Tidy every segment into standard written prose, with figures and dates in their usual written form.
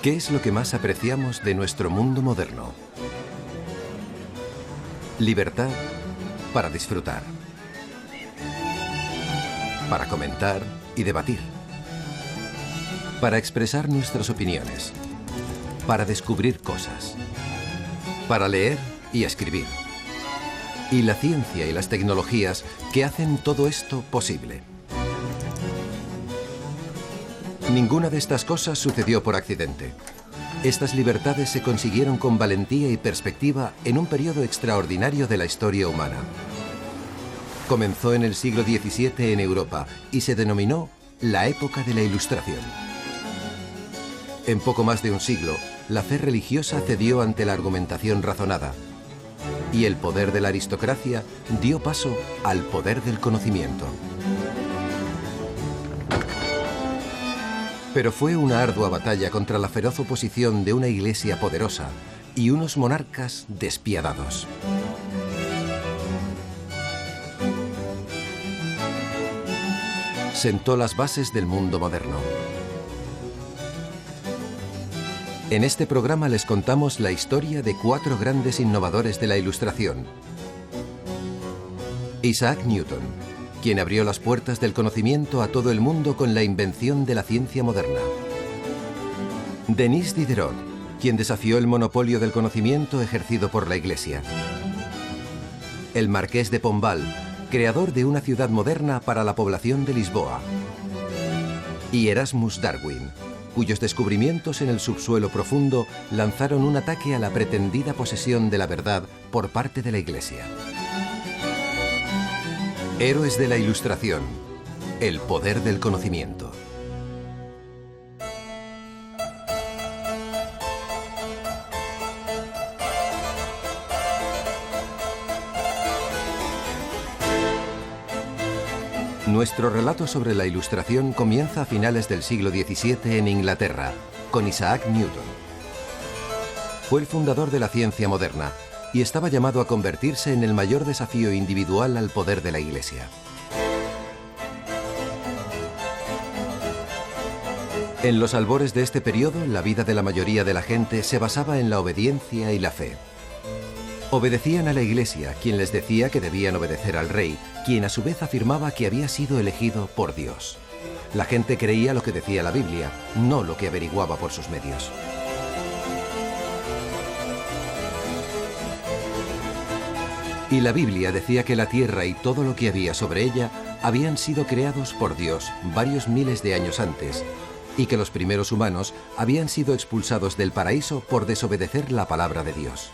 ¿Qué es lo que más apreciamos de nuestro mundo moderno? Libertad para disfrutar, para comentar y debatir, para expresar nuestras opiniones, para descubrir cosas, para leer y escribir, y la ciencia y las tecnologías que hacen todo esto posible. Ninguna de estas cosas sucedió por accidente. Estas libertades se consiguieron con valentía y perspectiva en un periodo extraordinario de la historia humana. Comenzó en el siglo XVII en Europa y se denominó la época de la Ilustración. En poco más de un siglo, la fe religiosa cedió ante la argumentación razonada y el poder de la aristocracia dio paso al poder del conocimiento. Pero fue una ardua batalla contra la feroz oposición de una iglesia poderosa y unos monarcas despiadados. Sentó las bases del mundo moderno. En este programa les contamos la historia de 4 grandes innovadores de la Ilustración. Isaac Newton, quien abrió las puertas del conocimiento a todo el mundo con la invención de la ciencia moderna. Denis Diderot, quien desafió el monopolio del conocimiento ejercido por la Iglesia. El Marqués de Pombal, creador de una ciudad moderna para la población de Lisboa. Y Erasmus Darwin, cuyos descubrimientos en el subsuelo profundo lanzaron un ataque a la pretendida posesión de la verdad por parte de la Iglesia. Héroes de la Ilustración, el poder del conocimiento. Nuestro relato sobre la Ilustración comienza a finales del siglo XVII en Inglaterra, con Isaac Newton. Fue el fundador de la ciencia moderna y estaba llamado a convertirse en el mayor desafío individual al poder de la Iglesia. En los albores de este periodo, la vida de la mayoría de la gente se basaba en la obediencia y la fe. Obedecían a la Iglesia, quien les decía que debían obedecer al rey, quien a su vez afirmaba que había sido elegido por Dios. La gente creía lo que decía la Biblia, no lo que averiguaba por sus medios. Y la Biblia decía que la tierra y todo lo que había sobre ella habían sido creados por Dios varios miles de años antes, y que los primeros humanos habían sido expulsados del paraíso por desobedecer la palabra de Dios.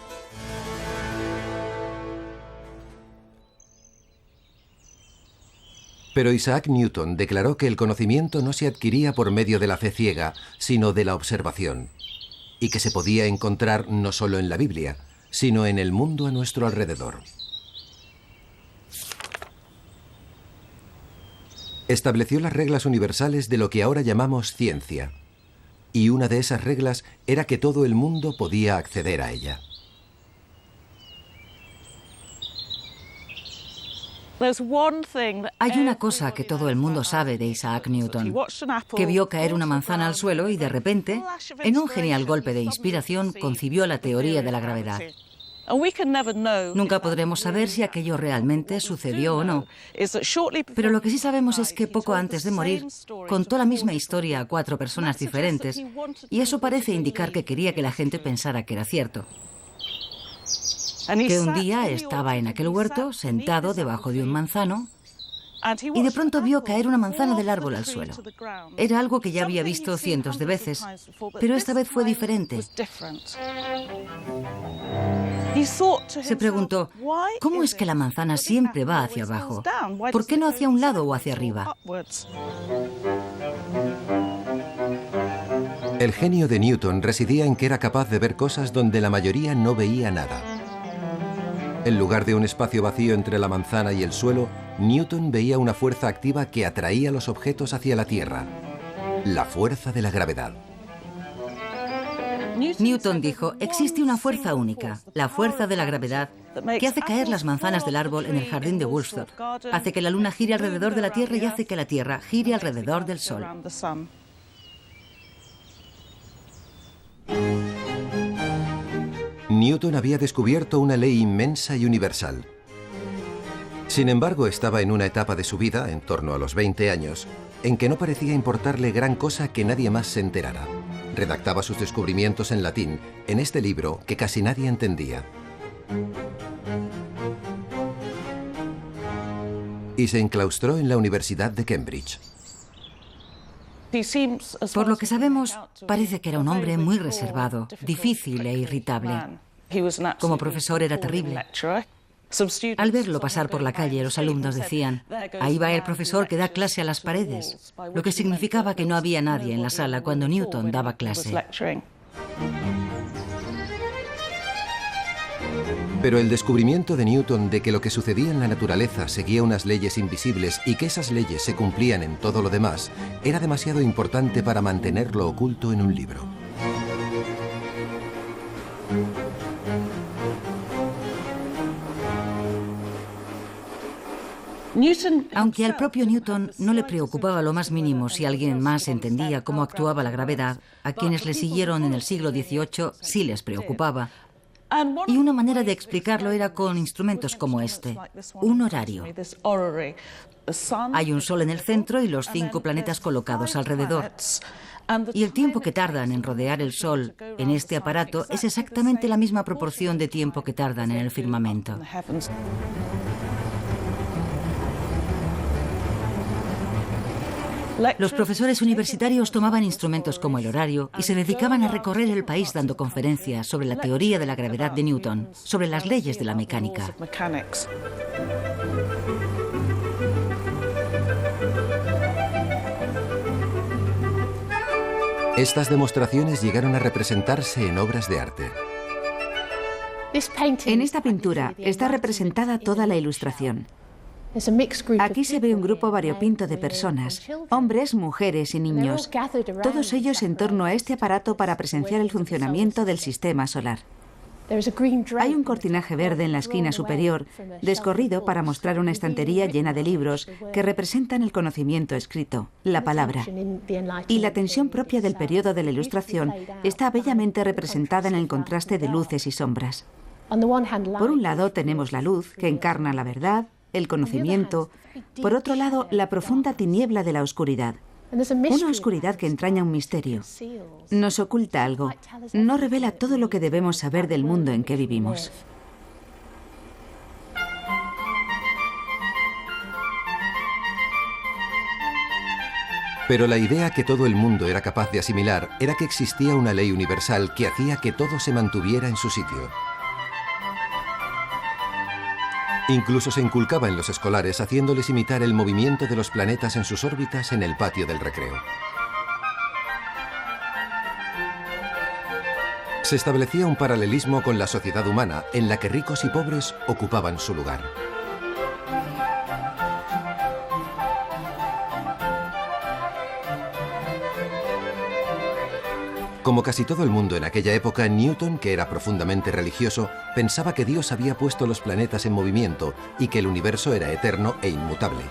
Pero Isaac Newton declaró que el conocimiento no se adquiría por medio de la fe ciega, sino de la observación, y que se podía encontrar no solo en la Biblia, sino en el mundo a nuestro alrededor. Estableció las reglas universales de lo que ahora llamamos ciencia, y una de esas reglas era que todo el mundo podía acceder a ella. Hay una cosa que todo el mundo sabe de Isaac Newton, que vio caer una manzana al suelo y de repente, en un genial golpe de inspiración, concibió la teoría de la gravedad. Nunca podremos saber si aquello realmente sucedió o no, pero lo que sí sabemos es que poco antes de morir contó la misma historia a 4 personas diferentes, y eso parece indicar que quería que la gente pensara que era cierto. Que un día estaba en aquel huerto, sentado debajo de un manzano, y de pronto vio caer una manzana del árbol al suelo. Era algo que ya había visto cientos de veces, pero esta vez fue diferente. Se preguntó, ¿cómo es que la manzana siempre va hacia abajo? ¿Por qué no hacia un lado o hacia arriba? El genio de Newton residía en que era capaz de ver cosas donde la mayoría no veía nada. En lugar de un espacio vacío entre la manzana y el suelo, Newton veía una fuerza activa que atraía los objetos hacia la Tierra, la fuerza de la gravedad. Newton dijo, existe una fuerza única, la fuerza de la gravedad, que hace caer las manzanas del árbol en el jardín de Woodstock, hace que la luna gire alrededor de la Tierra y hace que la Tierra gire alrededor del Sol. Newton había descubierto una ley inmensa y universal. Sin embargo, estaba en una etapa de su vida, en torno a los 20 años, en que no parecía importarle gran cosa que nadie más se enterara. Redactaba sus descubrimientos en latín, en este libro que casi nadie entendía. Y se enclaustró en la Universidad de Cambridge. Por lo que sabemos, parece que era un hombre muy reservado, difícil e irritable. Como profesor era terrible. Al verlo pasar por la calle, los alumnos decían: ahí va el profesor que da clase a las paredes, lo que significaba que no había nadie en la sala cuando Newton daba clase. Pero el descubrimiento de Newton de que lo que sucedía en la naturaleza seguía unas leyes invisibles y que esas leyes se cumplían en todo lo demás era demasiado importante para mantenerlo oculto en un libro. Aunque al propio Newton no le preocupaba lo más mínimo si alguien más entendía cómo actuaba la gravedad, a quienes le siguieron en el siglo XVIII sí les preocupaba. Y una manera de explicarlo era con instrumentos como este, un horario. Hay un sol en el centro y los 5 planetas colocados alrededor. Y el tiempo que tardan en rodear el sol en este aparato es exactamente la misma proporción de tiempo que tardan en el firmamento. Los profesores universitarios tomaban instrumentos como el horario y se dedicaban a recorrer el país dando conferencias sobre la teoría de la gravedad de Newton, sobre las leyes de la mecánica. Estas demostraciones llegaron a representarse en obras de arte. En esta pintura está representada toda la ilustración. Aquí se ve un grupo variopinto de personas, hombres, mujeres y niños, todos ellos en torno a este aparato para presenciar el funcionamiento del sistema solar. Hay un cortinaje verde en la esquina superior, descorrido para mostrar una estantería llena de libros que representan el conocimiento escrito, la palabra. Y la tensión propia del periodo de la Ilustración está bellamente representada en el contraste de luces y sombras. Por un lado tenemos la luz, que encarna la verdad, el conocimiento. Por otro lado, la profunda tiniebla de la oscuridad. Una oscuridad que entraña un misterio. Nos oculta algo. No revela todo lo que debemos saber del mundo en que vivimos. Pero la idea que todo el mundo era capaz de asimilar era que existía una ley universal que hacía que todo se mantuviera en su sitio. Incluso se inculcaba en los escolares haciéndoles imitar el movimiento de los planetas en sus órbitas en el patio del recreo. Se establecía un paralelismo con la sociedad humana en la que ricos y pobres ocupaban su lugar. Como casi todo el mundo en aquella época, Newton, que era profundamente religioso, pensaba que Dios había puesto los planetas en movimiento y que el universo era eterno e inmutable.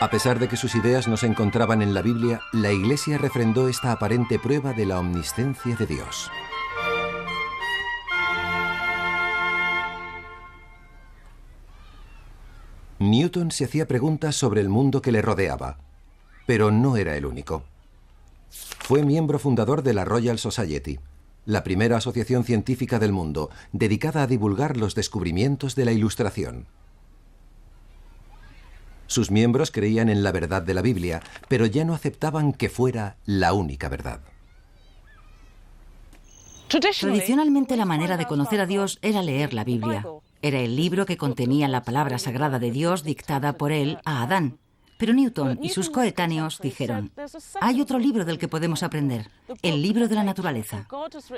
A pesar de que sus ideas no se encontraban en la Biblia, la Iglesia refrendó esta aparente prueba de la omnisciencia de Dios. Newton se hacía preguntas sobre el mundo que le rodeaba, pero no era el único. Fue miembro fundador de la Royal Society, la primera asociación científica del mundo, dedicada a divulgar los descubrimientos de la Ilustración. Sus miembros creían en la verdad de la Biblia, pero ya no aceptaban que fuera la única verdad. Tradicionalmente la manera de conocer a Dios era leer la Biblia. Era el libro que contenía la palabra sagrada de Dios dictada por él a Adán. Pero Newton y sus coetáneos dijeron: hay otro libro del que podemos aprender, el libro de la naturaleza.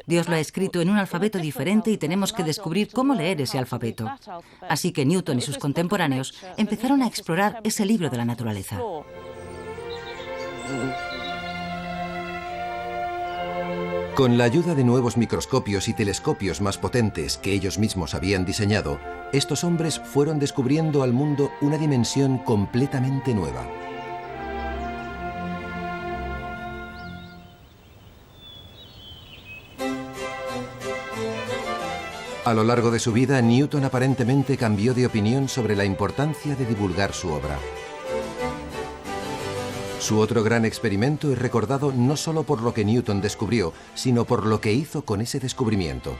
Dios lo ha escrito en un alfabeto diferente y tenemos que descubrir cómo leer ese alfabeto. Así que Newton y sus contemporáneos empezaron a explorar ese libro de la naturaleza. Con la ayuda de nuevos microscopios y telescopios más potentes que ellos mismos habían diseñado, estos hombres fueron descubriendo al mundo una dimensión completamente nueva. A lo largo de su vida, Newton aparentemente cambió de opinión sobre la importancia de divulgar su obra. Su otro gran experimento es recordado no solo por lo que Newton descubrió, sino por lo que hizo con ese descubrimiento.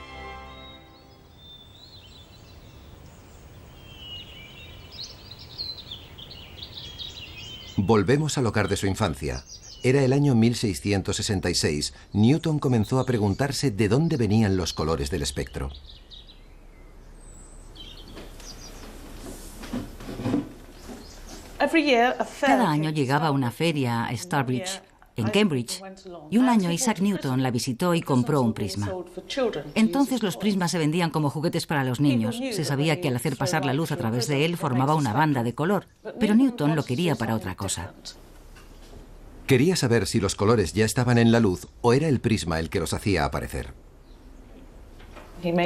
Volvemos al hogar de su infancia. Era el año 1666. Newton comenzó a preguntarse de dónde venían los colores del espectro. Cada año llegaba a una feria a Starbridge, en Cambridge, y un año Isaac Newton la visitó y compró un prisma. Entonces los prismas se vendían como juguetes para los niños. Se sabía que al hacer pasar la luz a través de él formaba una banda de color, pero Newton lo quería para otra cosa. Quería saber si los colores ya estaban en la luz o era el prisma el que los hacía aparecer.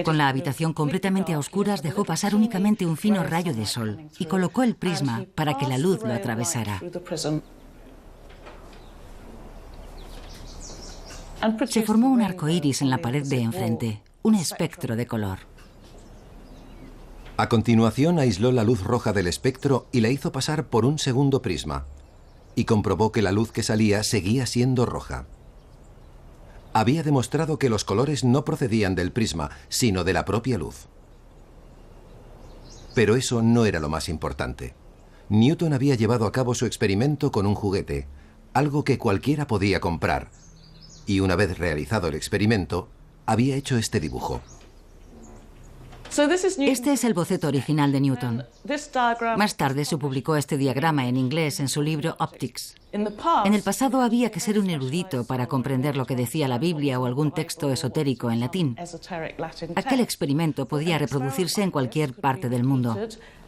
Con la habitación completamente a oscuras dejó pasar únicamente un fino rayo de sol y colocó el prisma para que la luz lo atravesara. Se formó un arco iris en la pared de enfrente, un espectro de color. A continuación aisló la luz roja del espectro y la hizo pasar por un segundo prisma, y comprobó que la luz que salía seguía siendo roja. Había demostrado que los colores no procedían del prisma, sino de la propia luz. Pero eso no era lo más importante. Newton había llevado a cabo su experimento con un juguete, algo que cualquiera podía comprar, y una vez realizado el experimento, había hecho este dibujo. Este es el boceto original de Newton. Más tarde se publicó este diagrama en inglés en su libro Optics. En el pasado había que ser un erudito para comprender lo que decía la Biblia o algún texto esotérico en latín. Aquel experimento podía reproducirse en cualquier parte del mundo.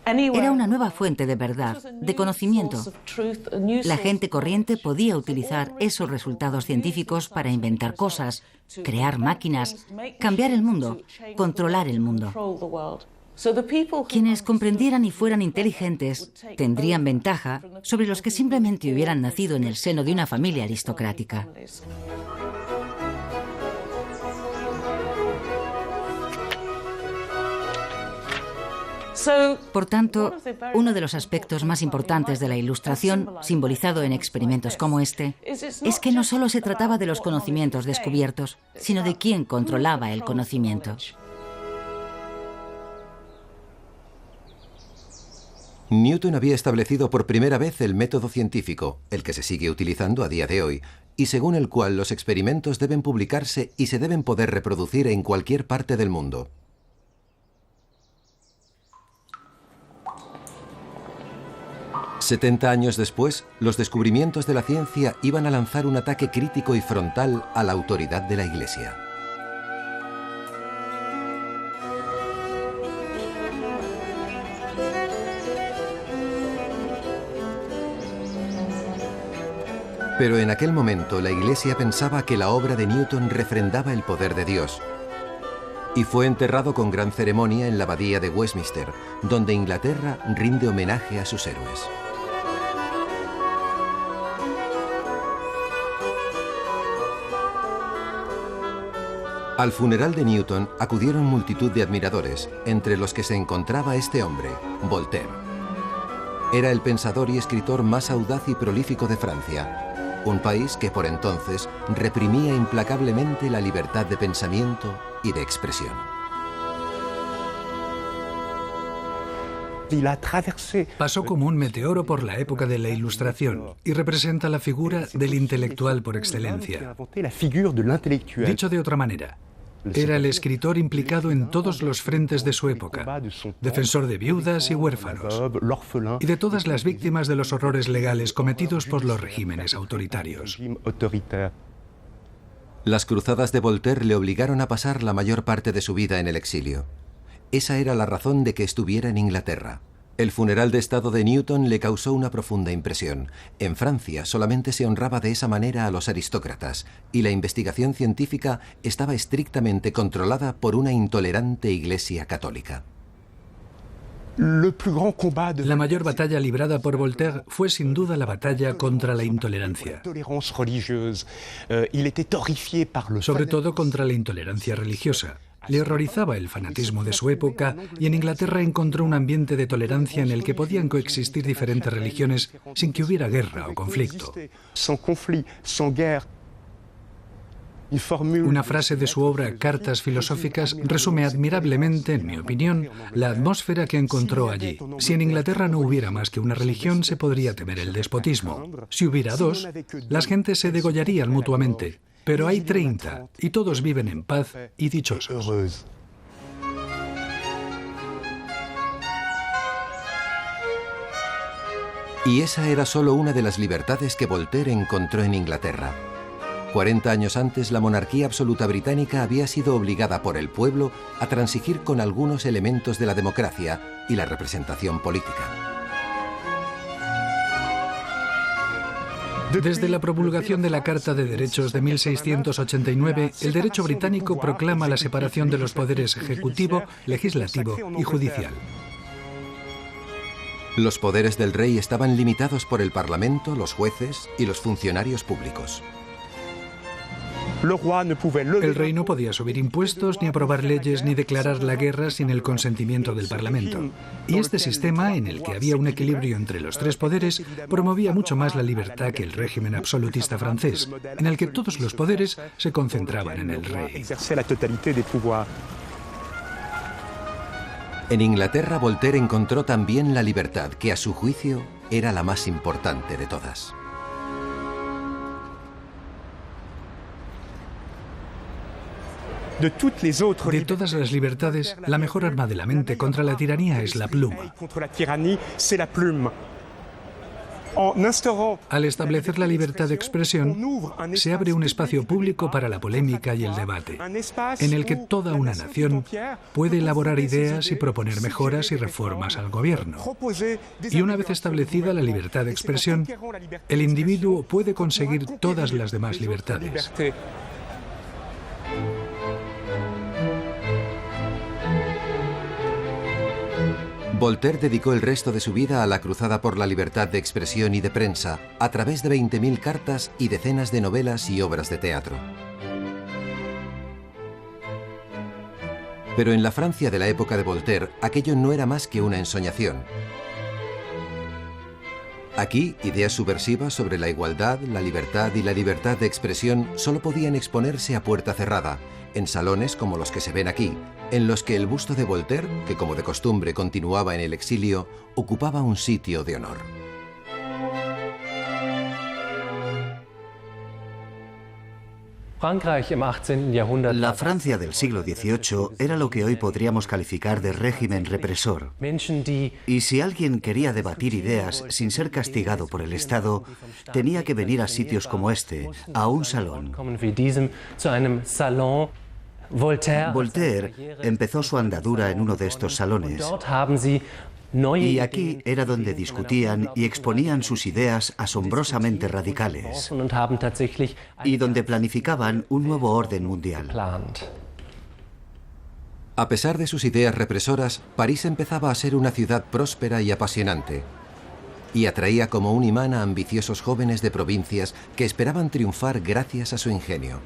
Era una nueva fuente de verdad, de conocimiento. La gente corriente podía utilizar esos resultados científicos para inventar cosas, crear máquinas, cambiar el mundo, controlar el mundo. Quienes comprendieran y fueran inteligentes tendrían ventaja sobre los que simplemente hubieran nacido en el seno de una familia aristocrática. Por tanto, uno de los aspectos más importantes de la Ilustración, simbolizado en experimentos como este, es que no solo se trataba de los conocimientos descubiertos, sino de quién controlaba el conocimiento. Newton había establecido por primera vez el método científico, el que se sigue utilizando a día de hoy, y según el cual los experimentos deben publicarse y se deben poder reproducir en cualquier parte del mundo. «70 años después, los descubrimientos de la ciencia iban a lanzar un ataque crítico y frontal a la autoridad de la Iglesia. Pero en aquel momento la Iglesia pensaba que la obra de Newton refrendaba el poder de Dios, y fue enterrado con gran ceremonia en la abadía de Westminster, donde Inglaterra rinde homenaje a sus héroes. Al funeral de Newton acudieron multitud de admiradores, entre los que se encontraba este hombre, Voltaire. Era el pensador y escritor más audaz y prolífico de Francia, un país que por entonces reprimía implacablemente la libertad de pensamiento y de expresión. Pasó como un meteoro por la época de la Ilustración y representa la figura del intelectual por excelencia. Dicho de otra manera, era el escritor implicado en todos los frentes de su época, defensor de viudas y huérfanos, y de todas las víctimas de los horrores legales cometidos por los regímenes autoritarios. Las cruzadas de Voltaire le obligaron a pasar la mayor parte de su vida en el exilio. Esa era la razón de que estuviera en Inglaterra. El funeral de estado de Newton le causó una profunda impresión. En Francia solamente se honraba de esa manera a los aristócratas, y la investigación científica estaba estrictamente controlada por una intolerante Iglesia católica. La mayor batalla librada por Voltaire fue sin duda la batalla contra la intolerancia. Sobre todo contra la intolerancia religiosa. Le horrorizaba el fanatismo de su época y en Inglaterra encontró un ambiente de tolerancia en el que podían coexistir diferentes religiones sin que hubiera guerra o conflicto. Una frase de su obra Cartas filosóficas resume admirablemente, en mi opinión, la atmósfera que encontró allí. Si en Inglaterra no hubiera más que una religión, se podría temer el despotismo. Si hubiera dos, las gentes se degollarían mutuamente. Pero hay 30 y todos viven en paz y dichosos. Y esa era solo una de las libertades que Voltaire encontró en Inglaterra. 40 años antes, la monarquía absoluta británica había sido obligada por el pueblo a transigir con algunos elementos de la democracia y la representación política. Desde la promulgación de la Carta de Derechos de 1689, el derecho británico proclama la separación de los poderes ejecutivo, legislativo y judicial. Los poderes del rey estaban limitados por el Parlamento, los jueces y los funcionarios públicos. El rey no podía subir impuestos, ni aprobar leyes, ni declarar la guerra sin el consentimiento del Parlamento. Y este sistema, en el que había un equilibrio entre los tres poderes, promovía mucho más la libertad que el régimen absolutista francés, en el que todos los poderes se concentraban en el rey. En Inglaterra, Voltaire encontró también la libertad, que a su juicio era la más importante de todas. De todas las libertades, la mejor arma de la mente contra la tiranía es la pluma. Al establecer la libertad de expresión, se abre un espacio público para la polémica y el debate, en el que toda una nación puede elaborar ideas y proponer mejoras y reformas al gobierno. Y una vez establecida la libertad de expresión, el individuo puede conseguir todas las demás libertades. Voltaire dedicó el resto de su vida a la cruzada por la libertad de expresión y de prensa, a través de 20.000 cartas y decenas de novelas y obras de teatro. Pero en la Francia de la época de Voltaire, aquello no era más que una ensoñación. Aquí, ideas subversivas sobre la igualdad, la libertad y la libertad de expresión solo podían exponerse a puerta cerrada, en salones como los que se ven aquí, en los que el busto de Voltaire, que como de costumbre continuaba en el exilio, ocupaba un sitio de honor. La Francia del siglo XVIII era lo que hoy podríamos calificar de régimen represor. Y si alguien quería debatir ideas sin ser castigado por el Estado, tenía que venir a sitios como este, a un salón. Voltaire empezó su andadura en uno de estos salones. Y aquí era donde discutían y exponían sus ideas asombrosamente radicales, y donde planificaban un nuevo orden mundial. A pesar de sus ideas represoras, París empezaba a ser una ciudad próspera y apasionante, y atraía como un imán a ambiciosos jóvenes de provincias que esperaban triunfar gracias a su ingenio.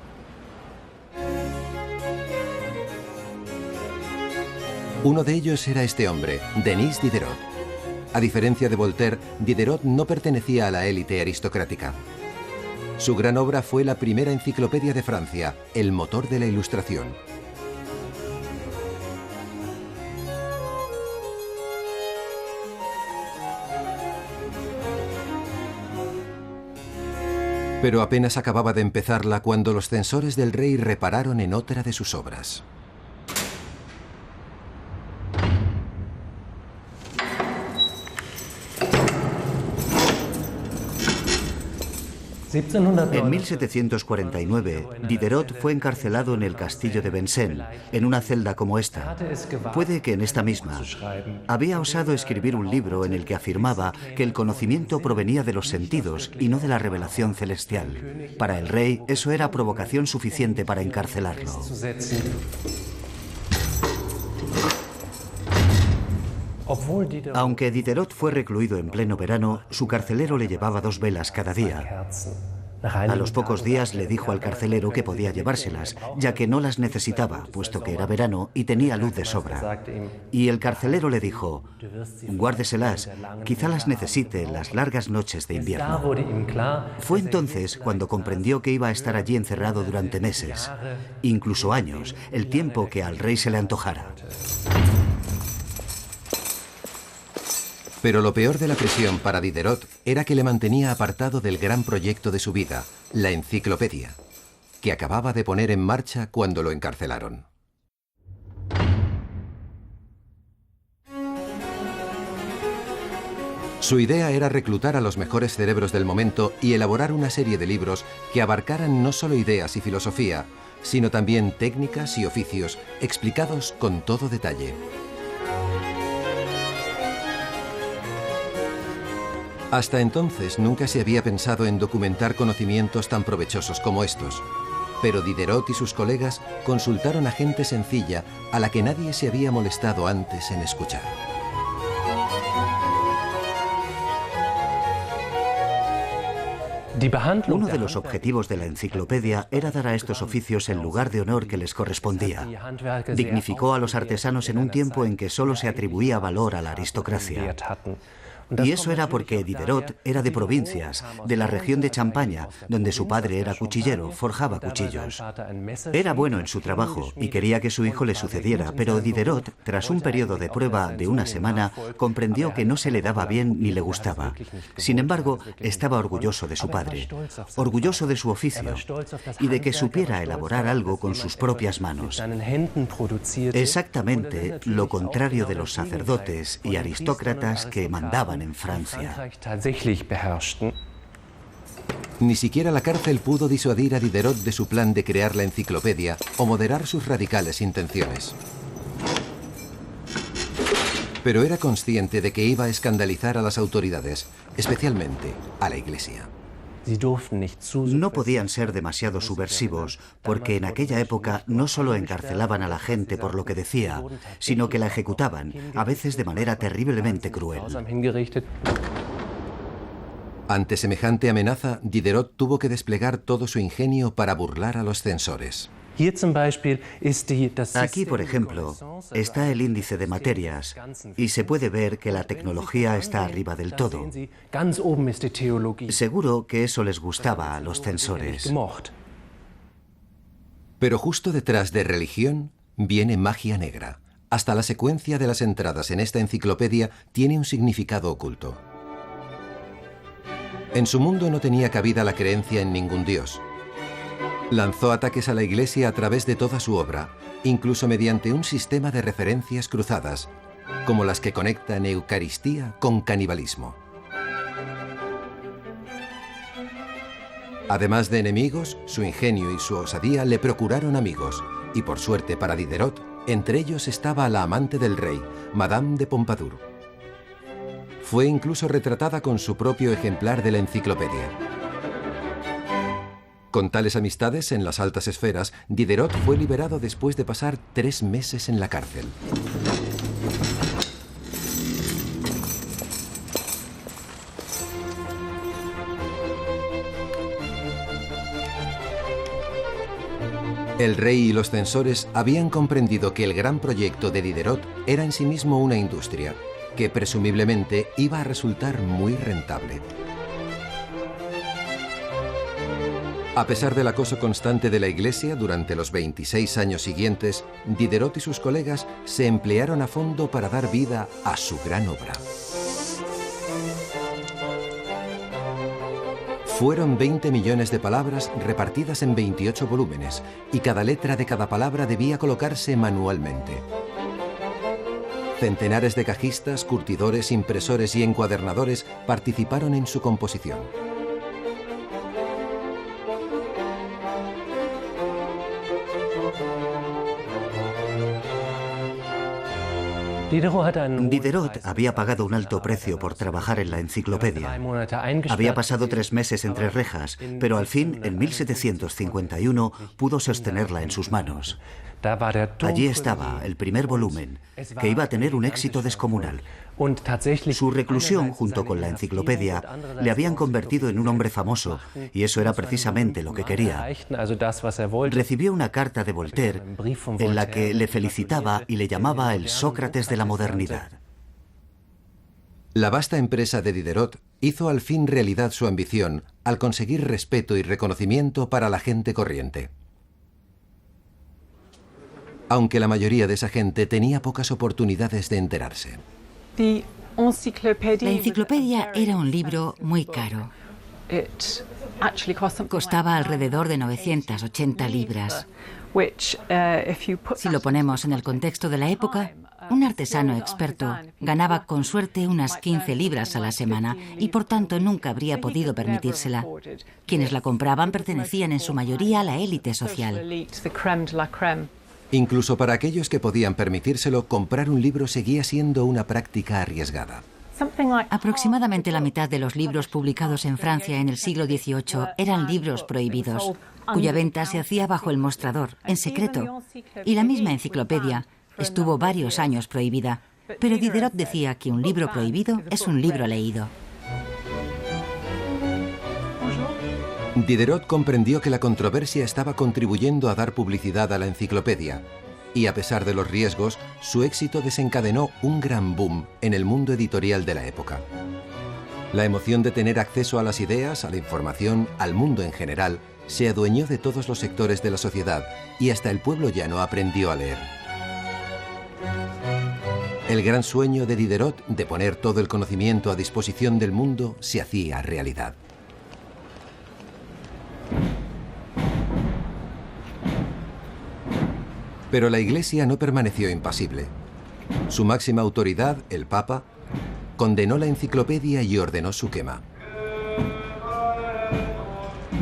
Uno de ellos era este hombre, Denis Diderot. A diferencia de Voltaire, Diderot no pertenecía a la élite aristocrática. Su gran obra fue la primera enciclopedia de Francia, el motor de la Ilustración. Pero apenas acababa de empezarla cuando los censores del rey repararon en otra de sus obras. En 1749, Diderot fue encarcelado en el castillo de Vincennes, en una celda como esta. Puede que en esta misma. Había osado escribir un libro en el que afirmaba que el conocimiento provenía de los sentidos y no de la revelación celestial. Para el rey, eso era provocación suficiente para encarcelarlo. Aunque Diderot fue recluido en pleno verano, su carcelero le llevaba 2 velas cada día. A los pocos días le dijo al carcelero que podía llevárselas, ya que no las necesitaba, puesto que era verano y tenía luz de sobra. Y el carcelero le dijo: guárdeselas, quizá las necesite en las largas noches de invierno. Fue entonces cuando comprendió que iba a estar allí encerrado durante meses, incluso años, el tiempo que al rey se le antojara. Pero lo peor de la prisión para Diderot era que le mantenía apartado del gran proyecto de su vida, la enciclopedia, que acababa de poner en marcha cuando lo encarcelaron. Su idea era reclutar a los mejores cerebros del momento y elaborar una serie de libros que abarcaran no solo ideas y filosofía, sino también técnicas y oficios explicados con todo detalle. Hasta entonces nunca se había pensado en documentar conocimientos tan provechosos como estos, pero Diderot y sus colegas consultaron a gente sencilla a la que nadie se había molestado antes en escuchar. Uno de los objetivos de la enciclopedia era dar a estos oficios el lugar de honor que les correspondía. Dignificó a los artesanos en un tiempo en que solo se atribuía valor a la aristocracia. Y eso era porque Diderot era de provincias, de la región de Champaña, donde su padre era cuchillero, forjaba cuchillos. Era bueno en su trabajo y quería que su hijo le sucediera, pero Diderot, tras un periodo de prueba de una semana, comprendió que no se le daba bien ni le gustaba. Sin embargo, estaba orgulloso de su padre, orgulloso de su oficio y de que supiera elaborar algo con sus propias manos. Exactamente lo contrario de los sacerdotes y aristócratas que mandaban en Francia. Ni siquiera la cárcel pudo disuadir a Diderot de su plan de crear la enciclopedia o moderar sus radicales intenciones. Pero era consciente de que iba a escandalizar a las autoridades, especialmente a la Iglesia. No podían ser demasiado subversivos, porque en aquella época no solo encarcelaban a la gente por lo que decía, sino que la ejecutaban, a veces de manera terriblemente cruel. Ante semejante amenaza, Diderot tuvo que desplegar todo su ingenio para burlar a los censores. Aquí, por ejemplo, está el índice de materias y se puede ver que la tecnología está arriba del todo. Seguro que eso les gustaba a los censores. Pero justo detrás de religión viene magia negra. Hasta la secuencia de las entradas en esta enciclopedia tiene un significado oculto. En su mundo no tenía cabida la creencia en ningún dios. Lanzó ataques a la Iglesia a través de toda su obra, incluso mediante un sistema de referencias cruzadas, como las que conectan Eucaristía con canibalismo. Además de enemigos, su ingenio y su osadía le procuraron amigos, y por suerte para Diderot, entre ellos estaba la amante del rey, Madame de Pompadour. Fue incluso retratada con su propio ejemplar de la enciclopedia. Con tales amistades en las altas esferas, Diderot fue liberado después de pasar 3 meses en la cárcel. El rey y los censores habían comprendido que el gran proyecto de Diderot era en sí mismo una industria, que presumiblemente iba a resultar muy rentable. A pesar del acoso constante de la Iglesia durante los 26 años siguientes, Diderot y sus colegas se emplearon a fondo para dar vida a su gran obra. Fueron 20 millones de palabras repartidas en 28 volúmenes, y cada letra de cada palabra debía colocarse manualmente. Centenares de cajistas, curtidores, impresores y encuadernadores participaron en su composición. Diderot había pagado un alto precio por trabajar en la enciclopedia. Había pasado 3 meses entre rejas, pero al fin, en 1751, pudo sostenerla en sus manos. Allí estaba el primer volumen, que iba a tener un éxito descomunal. Su reclusión, junto con la enciclopedia, le habían convertido en un hombre famoso, y eso era precisamente lo que quería. Recibió una carta de Voltaire en la que le felicitaba y le llamaba el Sócrates de la modernidad. La vasta empresa de Diderot hizo al fin realidad su ambición al conseguir respeto y reconocimiento para la gente corriente. Aunque la mayoría de esa gente tenía pocas oportunidades de enterarse. La enciclopedia era un libro muy caro. Costaba alrededor de 980 libras. Si lo ponemos en el contexto de la época, un artesano experto ganaba con suerte unas 15 libras a la semana y por tanto nunca habría podido permitírsela. Quienes la compraban pertenecían en su mayoría a la élite social. Incluso para aquellos que podían permitírselo, comprar un libro seguía siendo una práctica arriesgada. Aproximadamente la mitad de los libros publicados en Francia en el siglo XVIII eran libros prohibidos, cuya venta se hacía bajo el mostrador, en secreto. Y la misma enciclopedia estuvo varios años prohibida, pero Diderot decía que un libro prohibido es un libro leído. Diderot comprendió que la controversia estaba contribuyendo a dar publicidad a la enciclopedia, y a pesar de los riesgos, su éxito desencadenó un gran boom en el mundo editorial de la época. La emoción de tener acceso a las ideas, a la información, al mundo en general, se adueñó de todos los sectores de la sociedad y hasta el pueblo llano aprendió a leer. El gran sueño de Diderot de poner todo el conocimiento a disposición del mundo se hacía realidad. Pero la Iglesia no permaneció impasible. Su máxima autoridad, el Papa, condenó la enciclopedia y ordenó su quema.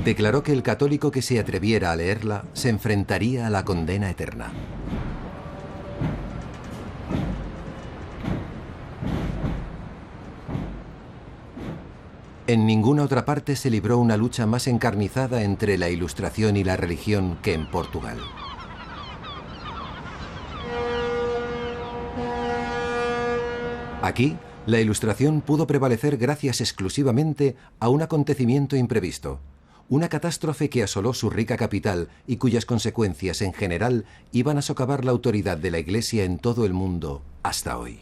Declaró que el católico que se atreviera a leerla se enfrentaría a la condena eterna. En ninguna otra parte se libró una lucha más encarnizada entre la Ilustración y la religión que en Portugal. Aquí, la Ilustración pudo prevalecer gracias exclusivamente a un acontecimiento imprevisto, una catástrofe que asoló su rica capital y cuyas consecuencias en general iban a socavar la autoridad de la Iglesia en todo el mundo hasta hoy.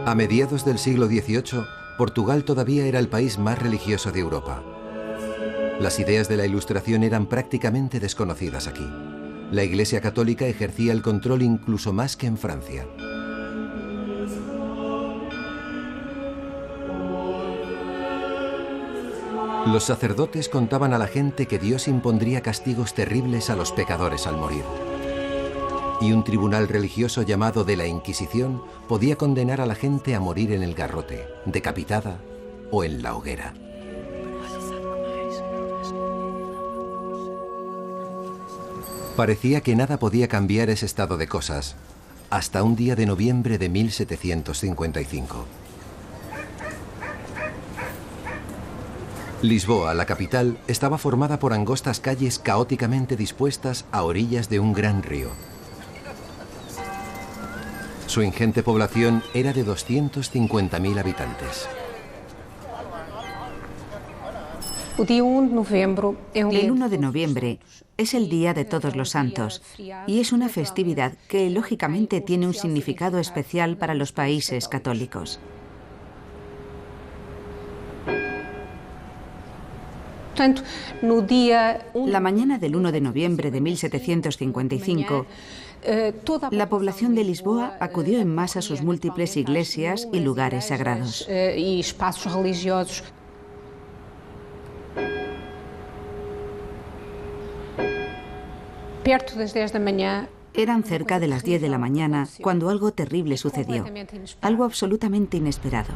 A mediados del siglo XVIII, Portugal todavía era el país más religioso de Europa. Las ideas de la Ilustración eran prácticamente desconocidas aquí. La Iglesia Católica ejercía el control incluso más que en Francia. Los sacerdotes contaban a la gente que Dios impondría castigos terribles a los pecadores al morir. Y un tribunal religioso llamado de la Inquisición podía condenar a la gente a morir en el garrote, decapitada o en la hoguera. Parecía que nada podía cambiar ese estado de cosas, hasta un día de noviembre de 1755. Lisboa, la capital, estaba formada por angostas calles caóticamente dispuestas a orillas de un gran río. Su ingente población era de 250.000 habitantes. El 1 de noviembre es el Día de Todos los Santos y es una festividad que lógicamente tiene un significado especial para los países católicos. La mañana del 1 de noviembre de 1755, la población de Lisboa acudió en masa a sus múltiples iglesias y lugares sagrados. Eran cerca de las 10 de la mañana cuando algo terrible sucedió, algo absolutamente inesperado.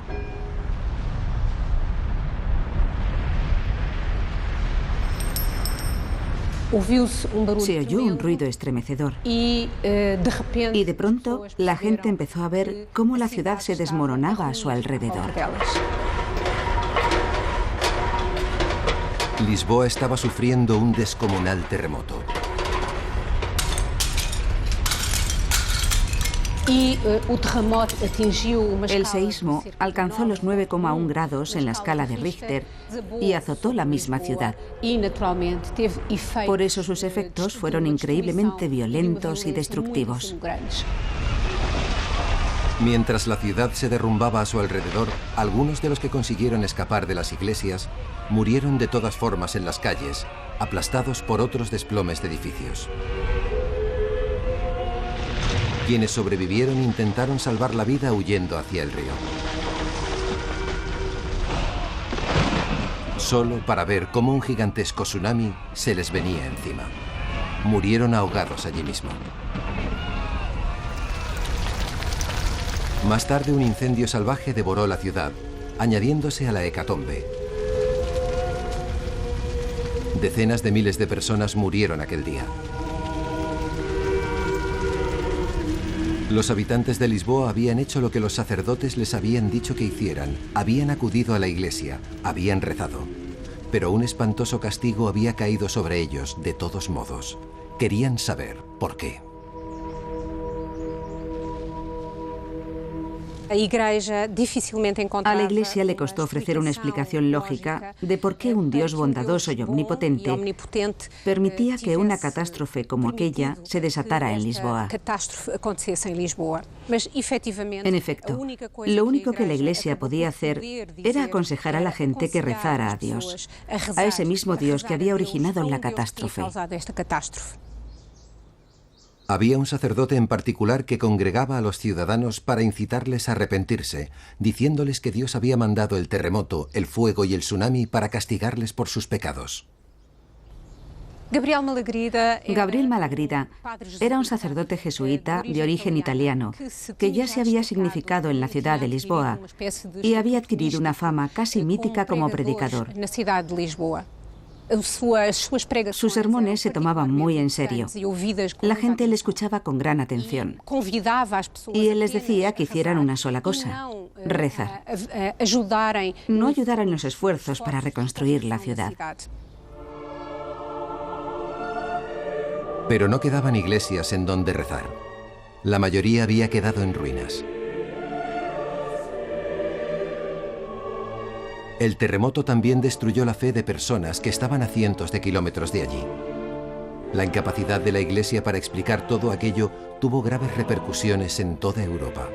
Se oyó un ruido estremecedor y de pronto la gente empezó a ver cómo la ciudad se desmoronaba a su alrededor. Lisboa estaba sufriendo un descomunal terremoto. El seísmo alcanzó los 9,1 grados en la escala de Richter y azotó la misma ciudad. Por eso sus efectos fueron increíblemente violentos y destructivos. Mientras la ciudad se derrumbaba a su alrededor, algunos de los que consiguieron escapar de las iglesias murieron de todas formas en las calles, aplastados por otros desplomes de edificios. Quienes sobrevivieron intentaron salvar la vida huyendo hacia el río. Solo para ver cómo un gigantesco tsunami se les venía encima. Murieron ahogados allí mismo. Más tarde, un incendio salvaje devoró la ciudad, añadiéndose a la hecatombe. Decenas de miles de personas murieron aquel día. Los habitantes de Lisboa habían hecho lo que los sacerdotes les habían dicho que hicieran. Habían acudido a la iglesia, habían rezado. Pero un espantoso castigo había caído sobre ellos de todos modos. Querían saber por qué. A la Iglesia le costó ofrecer una explicación lógica de por qué un Dios bondadoso y omnipotente permitía que una catástrofe como aquella se desatara en Lisboa. En efecto, lo único que la Iglesia podía hacer era aconsejar a la gente que rezara a Dios, a ese mismo Dios que había originado la catástrofe. Había un sacerdote en particular que congregaba a los ciudadanos para incitarles a arrepentirse, diciéndoles que Dios había mandado el terremoto, el fuego y el tsunami para castigarles por sus pecados. Gabriel Malagrida era un sacerdote jesuita de origen italiano que ya se había significado en la ciudad de Lisboa y había adquirido una fama casi mítica como predicador. Sus sermones se tomaban muy en serio. La gente le escuchaba con gran atención. Y él les decía que hicieran una sola cosa: rezar. No ayudar en los esfuerzos para reconstruir la ciudad. Pero no quedaban iglesias en donde rezar. La mayoría había quedado en ruinas. El terremoto también destruyó la fe de personas que estaban a cientos de kilómetros de allí. La incapacidad de la Iglesia para explicar todo aquello tuvo graves repercusiones en toda Europa.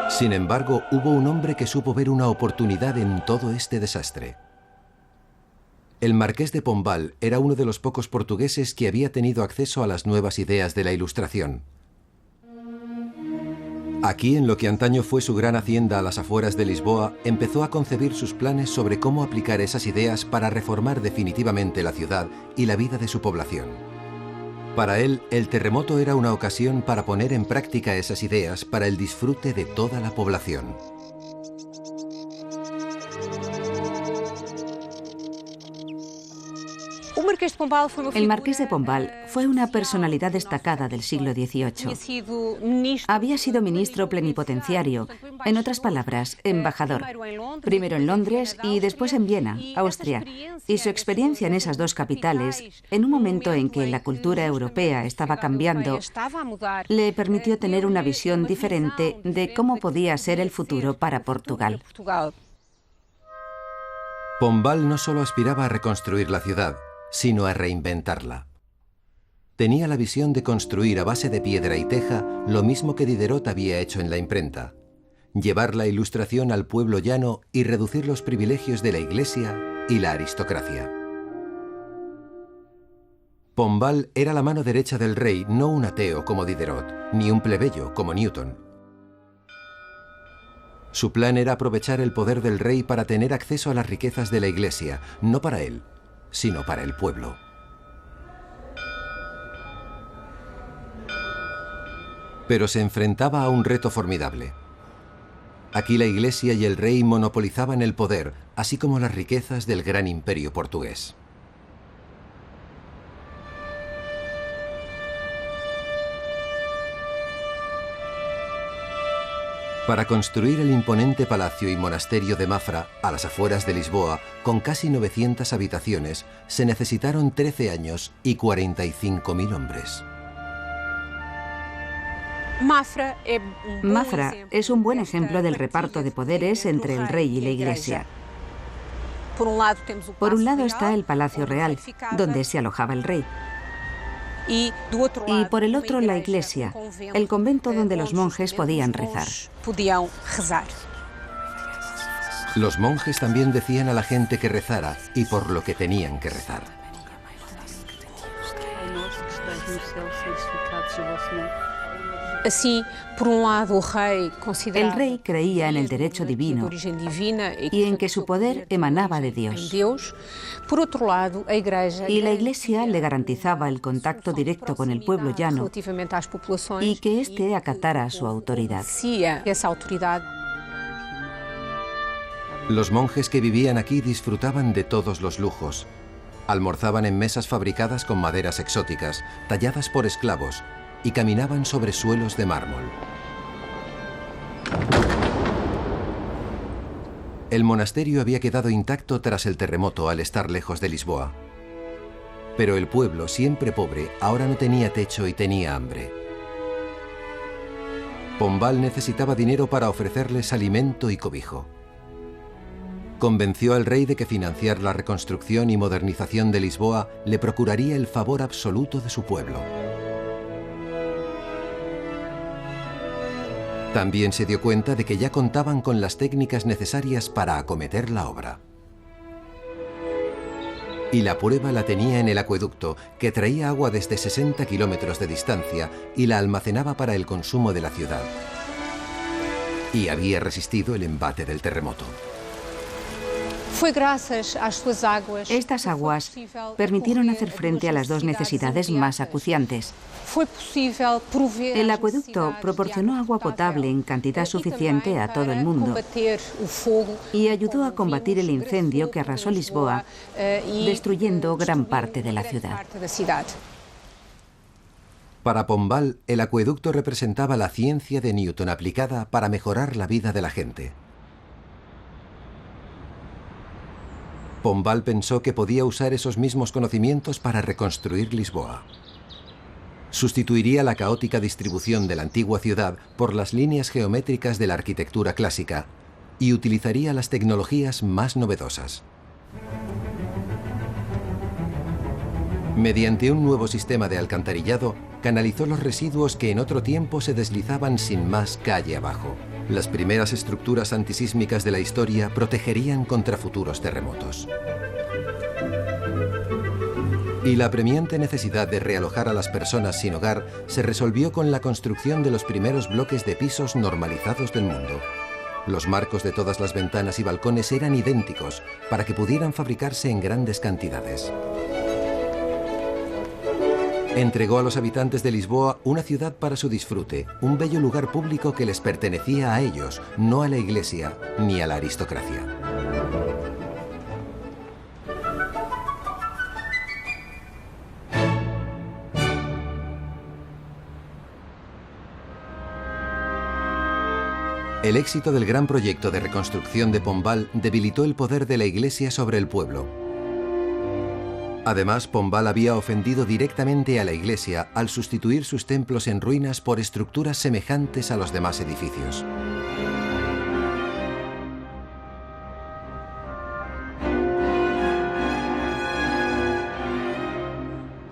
Sin embargo, hubo un hombre que supo ver una oportunidad en todo este desastre. El Marqués de Pombal era uno de los pocos portugueses que había tenido acceso a las nuevas ideas de la Ilustración. Aquí, en lo que antaño fue su gran hacienda a las afueras de Lisboa, empezó a concebir sus planes sobre cómo aplicar esas ideas para reformar definitivamente la ciudad y la vida de su población. Para él, el terremoto era una ocasión para poner en práctica esas ideas para el disfrute de toda la población. El Marqués de Pombal fue una personalidad destacada del siglo XVIII. Había sido ministro plenipotenciario, en otras palabras, embajador, primero en Londres y después en Viena, Austria. Y su experiencia en esas dos capitales, en un momento en que la cultura europea estaba cambiando, le permitió tener una visión diferente de cómo podía ser el futuro para Portugal. Pombal no solo aspiraba a reconstruir la ciudad, sino a reinventarla. Tenía la visión de construir a base de piedra y teja lo mismo que Diderot había hecho en la imprenta: llevar la Ilustración al pueblo llano y reducir los privilegios de la Iglesia y la aristocracia. Pombal era la mano derecha del rey, no un ateo como Diderot, ni un plebeyo como Newton. Su plan era aprovechar el poder del rey para tener acceso a las riquezas de la Iglesia, no para él, sino para el pueblo. Pero se enfrentaba a un reto formidable. Aquí la Iglesia y el rey monopolizaban el poder, así como las riquezas del gran imperio portugués. Para construir el imponente palacio y monasterio de Mafra, a las afueras de Lisboa, con casi 900 habitaciones, se necesitaron 13 años y 45.000 hombres. Mafra es un buen ejemplo del reparto de poderes entre el rey y la Iglesia. Por un lado está el Palacio Real, donde se alojaba el rey. Y por el otro la iglesia, el convento donde los monjes podían rezar. Los monjes también decían a la gente que rezara y por lo que tenían que rezar. El rey creía en el derecho divino y en que su poder emanaba de Dios. Y la Iglesia le garantizaba el contacto directo con el pueblo llano y que éste acatara su autoridad. Los monjes que vivían aquí disfrutaban de todos los lujos. Almorzaban en mesas fabricadas con maderas exóticas, talladas por esclavos, y caminaban sobre suelos de mármol. El monasterio había quedado intacto tras el terremoto al estar lejos de Lisboa. Pero el pueblo, siempre pobre, ahora no tenía techo y tenía hambre. Pombal necesitaba dinero para ofrecerles alimento y cobijo. Convenció al rey de que financiar la reconstrucción y modernización de Lisboa le procuraría el favor absoluto de su pueblo. También se dio cuenta de que ya contaban con las técnicas necesarias para acometer la obra. Y la prueba la tenía en el acueducto, que traía agua desde 60 kilómetros de distancia y la almacenaba para el consumo de la ciudad. Y había resistido el embate del terremoto. Estas aguas permitieron hacer frente a las dos necesidades más acuciantes. El acueducto proporcionó agua potable en cantidad suficiente a todo el mundo y ayudó a combatir el incendio que arrasó Lisboa, destruyendo gran parte de la ciudad. Para Pombal, el acueducto representaba la ciencia de Newton aplicada para mejorar la vida de la gente. Pombal pensó que podía usar esos mismos conocimientos para reconstruir Lisboa. Sustituiría la caótica distribución de la antigua ciudad por las líneas geométricas de la arquitectura clásica y utilizaría las tecnologías más novedosas. Mediante un nuevo sistema de alcantarillado, canalizó los residuos que en otro tiempo se deslizaban sin más calle abajo. Las primeras estructuras antisísmicas de la historia protegerían contra futuros terremotos. Y la apremiante necesidad de realojar a las personas sin hogar se resolvió con la construcción de los primeros bloques de pisos normalizados del mundo. Los marcos de todas las ventanas y balcones eran idénticos para que pudieran fabricarse en grandes cantidades. Entregó a los habitantes de Lisboa una ciudad para su disfrute, un bello lugar público que les pertenecía a ellos, no a la Iglesia ni a la aristocracia. El éxito del gran proyecto de reconstrucción de Pombal debilitó el poder de la Iglesia sobre el pueblo. Además, Pombal había ofendido directamente a la Iglesia al sustituir sus templos en ruinas por estructuras semejantes a los demás edificios.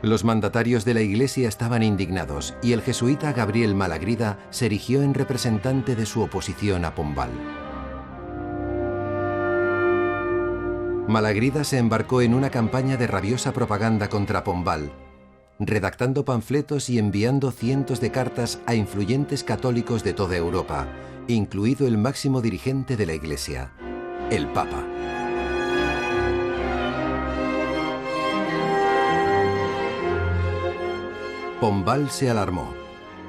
Los mandatarios de la Iglesia estaban indignados y el jesuita Gabriel Malagrida se erigió en representante de su oposición a Pombal. Malagrida se embarcó en una campaña de rabiosa propaganda contra Pombal, redactando panfletos y enviando cientos de cartas a influyentes católicos de toda Europa, incluido el máximo dirigente de la Iglesia, el Papa. Pombal se alarmó.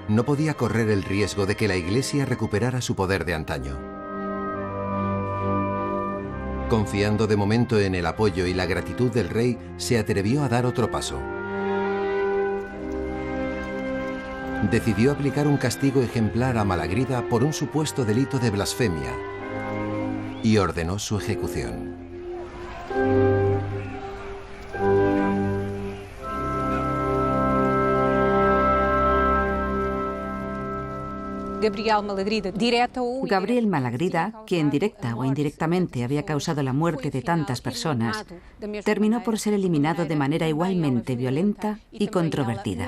No podía correr el riesgo de que la Iglesia recuperara su poder de antaño. Confiando de momento en el apoyo y la gratitud del rey, se atrevió a dar otro paso. Decidió aplicar un castigo ejemplar a Malagrida por un supuesto delito de blasfemia y ordenó su ejecución. Gabriel Malagrida, quien directa o indirectamente había causado la muerte de tantas personas, terminó por ser eliminado de manera igualmente violenta y controvertida.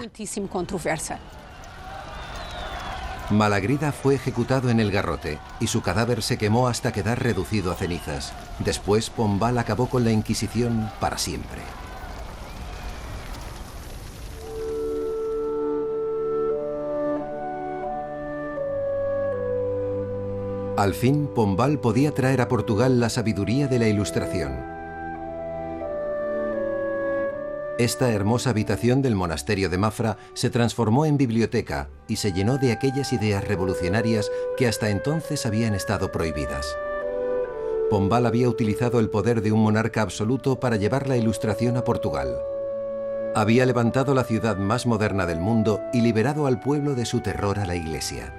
Malagrida fue ejecutado en el garrote y su cadáver se quemó hasta quedar reducido a cenizas. Después, Pombal acabó con la Inquisición para siempre. Al fin, Pombal podía traer a Portugal la sabiduría de la Ilustración. Esta hermosa habitación del monasterio de Mafra se transformó en biblioteca y se llenó de aquellas ideas revolucionarias que hasta entonces habían estado prohibidas. Pombal había utilizado el poder de un monarca absoluto para llevar la Ilustración a Portugal. Había levantado la ciudad más moderna del mundo y liberado al pueblo de su terror a la Iglesia.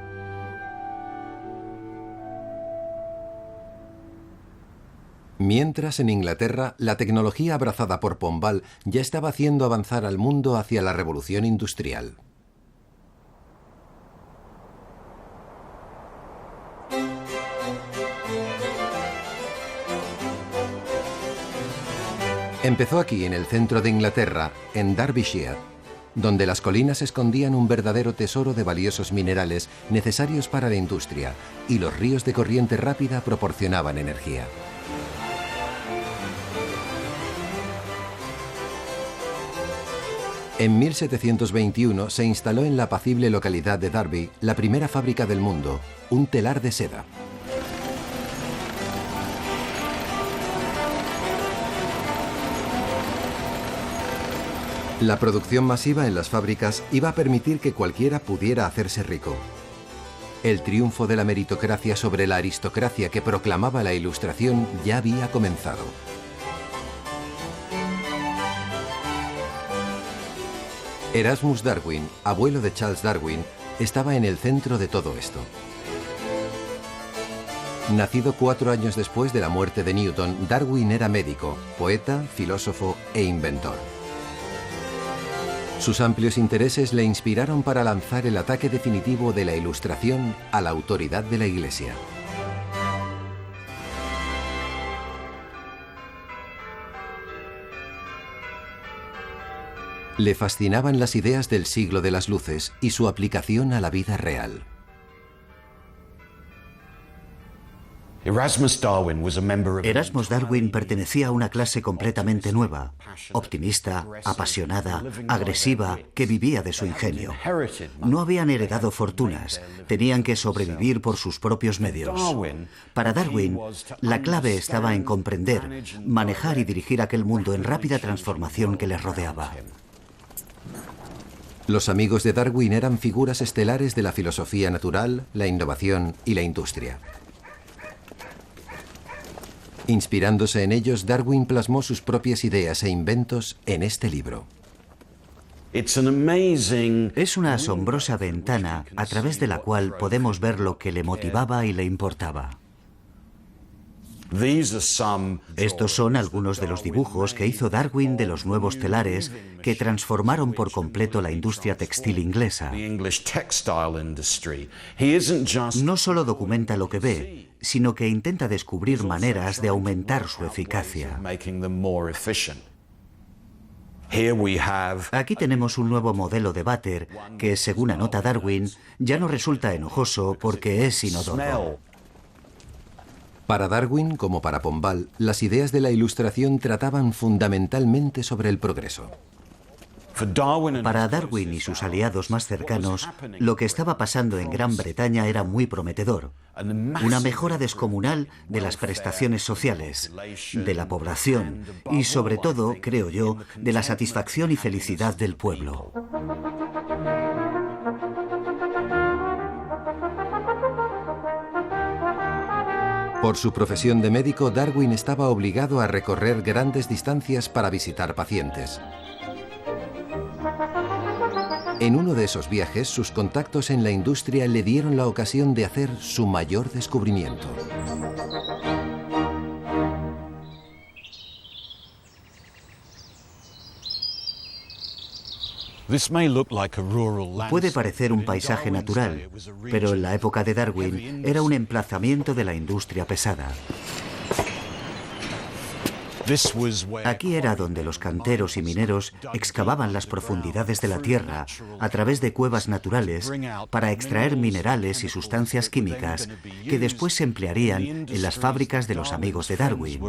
Mientras, en Inglaterra, la tecnología abrazada por Pombal ya estaba haciendo avanzar al mundo hacia la revolución industrial. Empezó aquí, en el centro de Inglaterra, en Derbyshire, donde las colinas escondían un verdadero tesoro de valiosos minerales necesarios para la industria, y los ríos de corriente rápida proporcionaban energía. En 1721 se instaló en la apacible localidad de Derby la primera fábrica del mundo, un telar de seda. La producción masiva en las fábricas iba a permitir que cualquiera pudiera hacerse rico. El triunfo de la meritocracia sobre la aristocracia que proclamaba la Ilustración ya había comenzado. Erasmus Darwin, abuelo de Charles Darwin, estaba en el centro de todo esto. Nacido 4 años después de la muerte de Newton, Darwin era médico, poeta, filósofo e inventor. Sus amplios intereses le inspiraron para lanzar el ataque definitivo de la Ilustración a la autoridad de la Iglesia. Le fascinaban las ideas del siglo de las luces y su aplicación a la vida real. Erasmus Darwin pertenecía a una clase completamente nueva, optimista, apasionada, agresiva, que vivía de su ingenio. No habían heredado fortunas, tenían que sobrevivir por sus propios medios. Para Darwin, la clave estaba en comprender, manejar y dirigir aquel mundo en rápida transformación que les rodeaba. Los amigos de Darwin eran figuras estelares de la filosofía natural, la innovación y la industria. Inspirándose en ellos, Darwin plasmó sus propias ideas e inventos en este libro. Es una asombrosa ventana a través de la cual podemos ver lo que le motivaba y le importaba. Estos son algunos de los dibujos que hizo Darwin de los nuevos telares que transformaron por completo la industria textil inglesa. No solo documenta lo que ve, sino que intenta descubrir maneras de aumentar su eficacia. Aquí tenemos un nuevo modelo de váter que, según anota Darwin, ya no resulta enojoso porque es inodoro. Para Darwin, como para Pombal, las ideas de la Ilustración trataban fundamentalmente sobre el progreso. Para Darwin y sus aliados más cercanos, lo que estaba pasando en Gran Bretaña era muy prometedor. Una mejora descomunal de las prestaciones sociales, de la población y, sobre todo, creo yo, de la satisfacción y felicidad del pueblo. Por su profesión de médico, Darwin estaba obligado a recorrer grandes distancias para visitar pacientes. En uno de esos viajes, sus contactos en la industria le dieron la ocasión de hacer su mayor descubrimiento. Puede parecer un paisaje natural, pero en la época de Darwin era un emplazamiento de la industria pesada. Aquí era donde los canteros y mineros excavaban las profundidades de la tierra a través de cuevas naturales para extraer minerales y sustancias químicas que después se emplearían en las fábricas de los amigos de Darwin.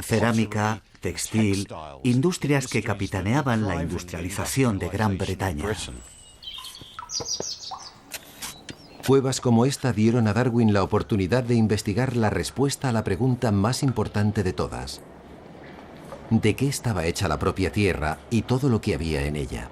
Cerámica, textil, industrias que capitaneaban la industrialización de Gran Bretaña. Cuevas como esta dieron a Darwin la oportunidad de investigar la respuesta a la pregunta más importante de todas: ¿de qué estaba hecha la propia Tierra y todo lo que había en ella?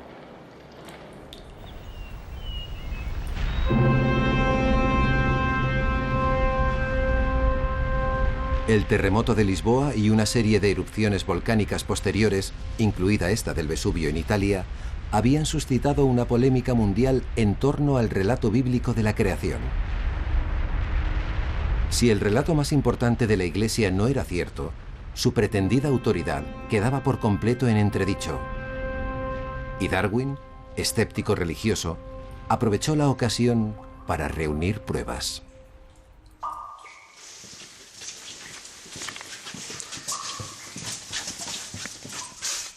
El terremoto de Lisboa y una serie de erupciones volcánicas posteriores, incluida esta del Vesubio en Italia, habían suscitado una polémica mundial en torno al relato bíblico de la creación. Si el relato más importante de la Iglesia no era cierto, su pretendida autoridad quedaba por completo en entredicho. Y Darwin, escéptico religioso, aprovechó la ocasión para reunir pruebas.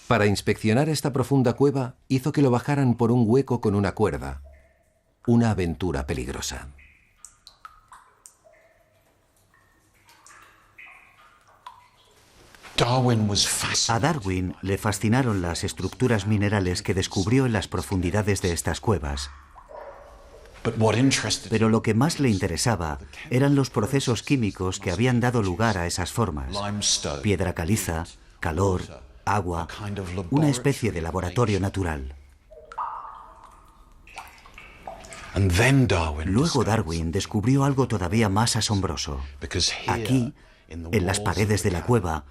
Para inspeccionar esta profunda cueva, hizo que lo bajaran por un hueco con una cuerda. Una aventura peligrosa. A Darwin le fascinaron las estructuras minerales que descubrió en las profundidades de estas cuevas. Pero lo que más le interesaba eran los procesos químicos que habían dado lugar a esas formas. Piedra caliza, calor, agua, una especie de laboratorio natural. Luego Darwin descubrió algo todavía más asombroso. Aquí, en las paredes de la cueva,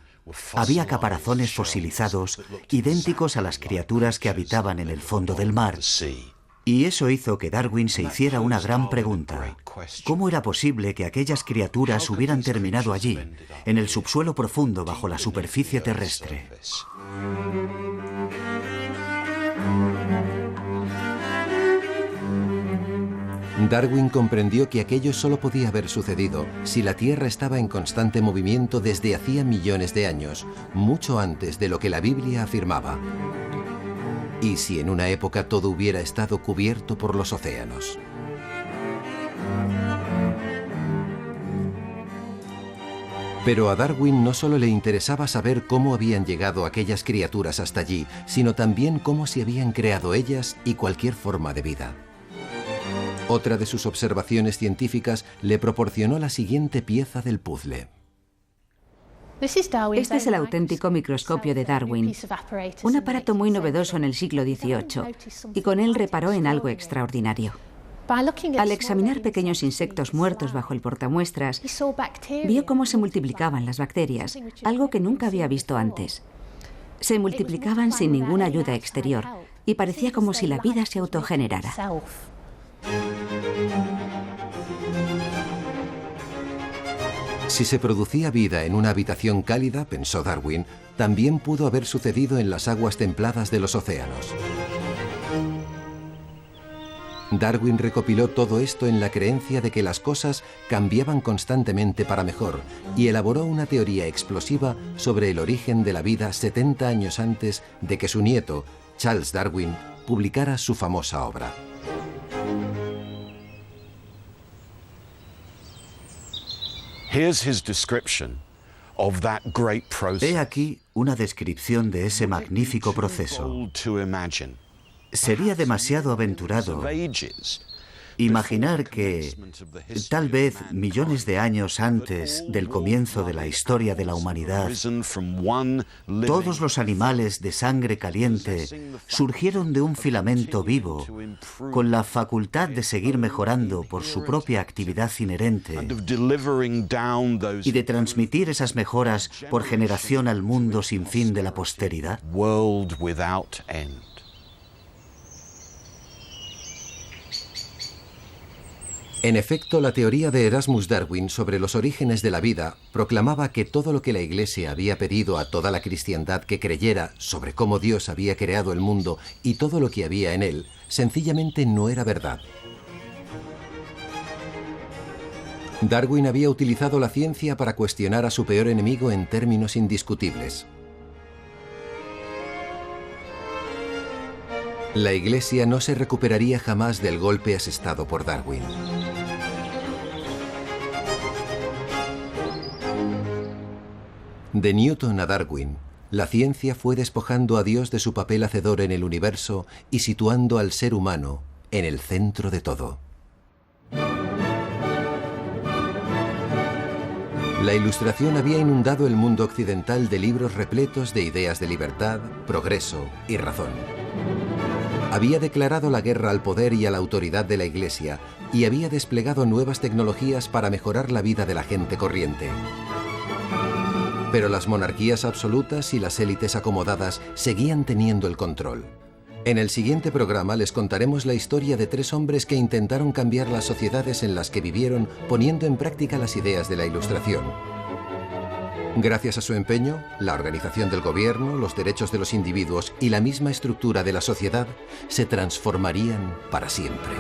había caparazones fosilizados idénticos a las criaturas que habitaban en el fondo del mar. Y eso hizo que Darwin se hiciera una gran pregunta. ¿Cómo era posible que aquellas criaturas hubieran terminado allí, en el subsuelo profundo bajo la superficie terrestre? Darwin comprendió que aquello solo podía haber sucedido si la Tierra estaba en constante movimiento desde hacía millones de años, mucho antes de lo que la Biblia afirmaba. Y si en una época todo hubiera estado cubierto por los océanos. Pero a Darwin no solo le interesaba saber cómo habían llegado aquellas criaturas hasta allí, sino también cómo se habían creado ellas y cualquier forma de vida. Otra de sus observaciones científicas le proporcionó la siguiente pieza del puzzle. Este es el auténtico microscopio de Darwin, un aparato muy novedoso en el siglo XVIII, y con él reparó en algo extraordinario. Al examinar pequeños insectos muertos bajo el portamuestras, vio cómo se multiplicaban las bacterias, algo que nunca había visto antes. Se multiplicaban sin ninguna ayuda exterior, y parecía como si la vida se autogenerara. Si se producía vida en una habitación cálida, pensó Darwin, también pudo haber sucedido en las aguas templadas de los océanos. Darwin recopiló todo esto en la creencia de que las cosas cambiaban constantemente para mejor y elaboró una teoría explosiva sobre el origen de la vida 70 años antes de que su nieto, Charles Darwin, publicara su famosa obra. He aquí una descripción de ese magnífico proceso. Sería demasiado aventurado Imaginar que, tal vez millones de años antes del comienzo de la historia de la humanidad, todos los animales de sangre caliente surgieron de un filamento vivo, con la facultad de seguir mejorando por su propia actividad inherente y de transmitir esas mejoras por generación al mundo sin fin de la posteridad. En efecto, la teoría de Erasmus Darwin sobre los orígenes de la vida proclamaba que todo lo que la Iglesia había pedido a toda la cristiandad que creyera sobre cómo Dios había creado el mundo y todo lo que había en él, sencillamente no era verdad. Darwin había utilizado la ciencia para cuestionar a su peor enemigo en términos indiscutibles. La Iglesia no se recuperaría jamás del golpe asestado por Darwin. De Newton a Darwin, la ciencia fue despojando a Dios de su papel hacedor en el universo y situando al ser humano en el centro de todo. La Ilustración había inundado el mundo occidental de libros repletos de ideas de libertad, progreso y razón. Había declarado la guerra al poder y a la autoridad de la Iglesia y había desplegado nuevas tecnologías para mejorar la vida de la gente corriente. Pero las monarquías absolutas y las élites acomodadas seguían teniendo el control. En el siguiente programa les contaremos la historia de 3 hombres que intentaron cambiar las sociedades en las que vivieron poniendo en práctica las ideas de la Ilustración. Gracias a su empeño, la organización del gobierno, los derechos de los individuos y la misma estructura de la sociedad se transformarían para siempre.